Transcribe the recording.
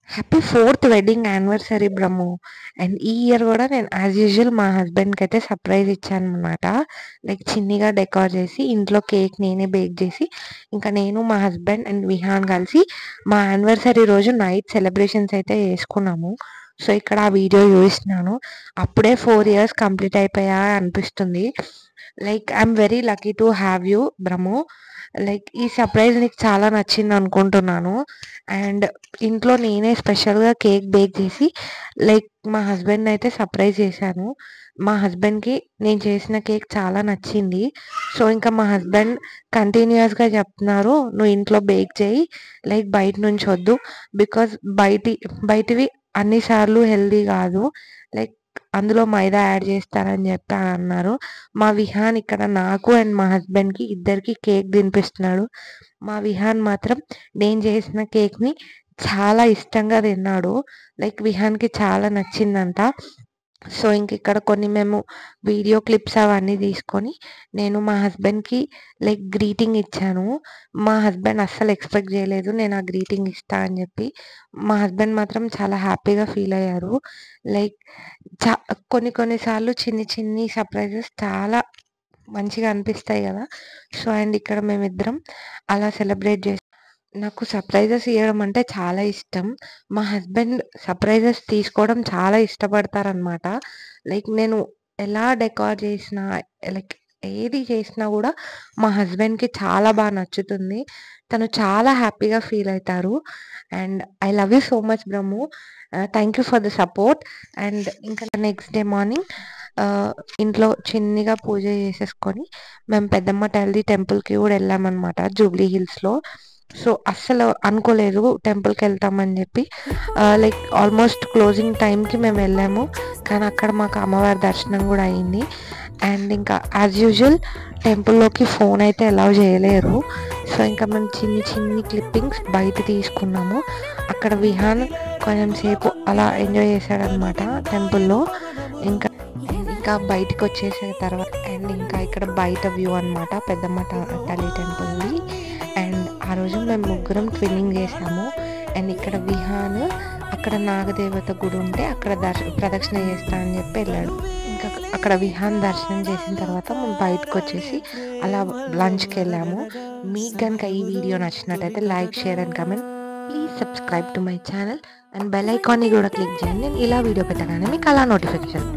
Happy 4th wedding anniversary Brahmu. And ఈ year గూడా నేను యాజ్ యూజువల్ మా హస్బెండ్‌కయితే సర్ప్రైజ్ ఇచ్చాననమాట. లైక్ చిన్నిగా డెకార్ చేసి, ఇంట్లో కేక్ నేనే బేక్ చేసి, ఇంకా నేను, మా హస్బెండ్ అండ్ విహాన్ కలిసి మా యానివర్సరీ రోజు నైట్ సెలబ్రేషన్స్ అయితే చేసుకున్నాము. సో, ఇక్కడ ఆ వీడియో చూపిస్తున్నాను. అప్పుడే 4 ఇయర్స్ కంప్లీట్ అయిపోయా అనిపిస్తుంది. Like I'm very lucky to have you Brahmu. Like ఈ సర్ప్రైజ్ నీకు చాలా నచ్చిందనుకుంటున్నాను. అండ్ ఇంట్లో నేనే స్పెషల్‌గా కేక్ బేక్ చేసి, లైక్ మా హస్బెండ్‌నయితే సర్ప్రైజ్ చేశాను. మా హస్బెండ్‌కి నేను చేసిన కేక్ చాలా నచ్చింది. సో, ఇంకా మా హస్బెండ్ కంటిన్యూయస్‌గా చెప్తున్నారు, "నువ్వు ఇంట్లో బేక్ చెయ్యి. లైక్ బయట నుంచి వద్దు. బికాజ్ బయటివి అన్ని సార్లు హెల్తీ కాదు. లైక్ అందులో మైదా యాడ్ చేస్తారని" చెప్పి అన్నారు. మా విహాన్ ఇక్కడ నాకు అండ్ మా హస్బెండ్‌కి ఇద్దరికీ కేక్ తినిపిస్తున్నాడు. మా విహాన్ మాత్రం నేను చేసిన కేక్‌ని చాలా ఇష్టంగా తిన్నాడు. లైక్ విహాన్‌కి చాలా నచ్చిందంట. సో, ఇంకిక్కడ కొన్ని మేము వీడియో క్లిప్స్ అవన్నీ తీసుకొని, నేను మా హస్బెండ్‌కి లైక్ గ్రీటింగ్ ఇచ్చాను. మా హస్బెండ్ అస్సలు ఎక్స్‌పెక్ట్ చేయలేదు నేను ఆ గ్రీటింగ్ ఇస్తా అని చెప్పి. మా హస్బెండ్ మాత్రం చాలా హ్యాపీగా ఫీల్ అయ్యారు. లైక్ చ కొన్ని కొన్ని సార్లు చిన్ని చిన్ని సర్ప్రైజెస్ చాలా మంచిగా అనిపిస్తాయి గదా! సో, అండ్ ఇక్కడ మేమిద్దరం అలా సెలబ్రేట్ నాకు సర్ప్రైజెస్ ఇయ్యడం అంటే చాలా ఇష్టం. మా హస్బెండ్ సర్ప్రైజెస్ తీసుకోవడం చాలా ఇష్టపడతారనమాట. లైక్ నేను ఎలా డెకార్ చేసినా, లైక్ ఏది చేసినా గూడా మా హస్బెండ్‌కి చాలా నచ్చుతుంది. తను చాలా హ్యాపీగా ఫీల్ అయితారు. And I love you so much Brahmu. Thank you for the support. And ఇంకా నెక్స్ట్ డే మార్నింగ్ ఆహ్, ఇంట్లో చిన్నిగా పూజ చేసేసుకొని, మేము పెద్దమ్మ తల్లి టెంపుల్‌కి గూడా ఎళ్ళామనమాట జూబ్లీ హిల్స్‌లో. సో, అస్సలు అనుకోలేదు టెంపుల్‌కెళ్తామని జెప్పి. లైక్ ఆల్మోస్ట్ క్లోజింగ్ టైమ్‌కి మేమెళ్ళాము. కానీ అక్కడ మాకు అమ్మవారి దర్శనం గూడా అయింది. అండ్ ఇంకా యాజ్ యూజువల్ టెంపుల్‌లోకి ఫోన్ అయితే అలౌ చేయలేరు. సో, ఇంకా మేము చిన్ని చిన్ని క్లిప్పింగ్స్ బయట తీసుకున్నాము. అక్కడ విహాన్ కొంచెం సేపు అలా ఎంజాయ్ చేశాడనమాట టెంపుల్‌లో. ఇంకా ఇంకా బయటికొచ్చేసిన తర్వాత అండ్ ఇంకా ఇక్కడ బయట వ్యూ అనమాట పెద్దమ్మ తల్లి టెంపుల్‌ది. అండ్ ఆ రోజు మేము ముగ్గురం ట్విన్నింగ్ చేసాము. అండ్ ఇక్కడ విహాన్ అక్కడ నాగదేవత గుడి ఉంటే అక్కడ ప్రదక్షిణ చేస్తా అని చెప్పి వెళ్ళాడు. ఇంకా అక్కడ విహాన్ దర్శనం చేసిన తర్వాత మేము బయటకొచ్చేసి అలా లంచ్‌కి వెళ్ళాము. మీకు గనుక ఈ వీడియో నచ్చినట్టయితే like, share and comment. Please subscribe to my channel and bell ఐకాన్‌ని కూడా క్లిక్ చేయండి. నేను ఇలా వీడియో పెట్టగానే మీకు అలా నోటిఫికేషన్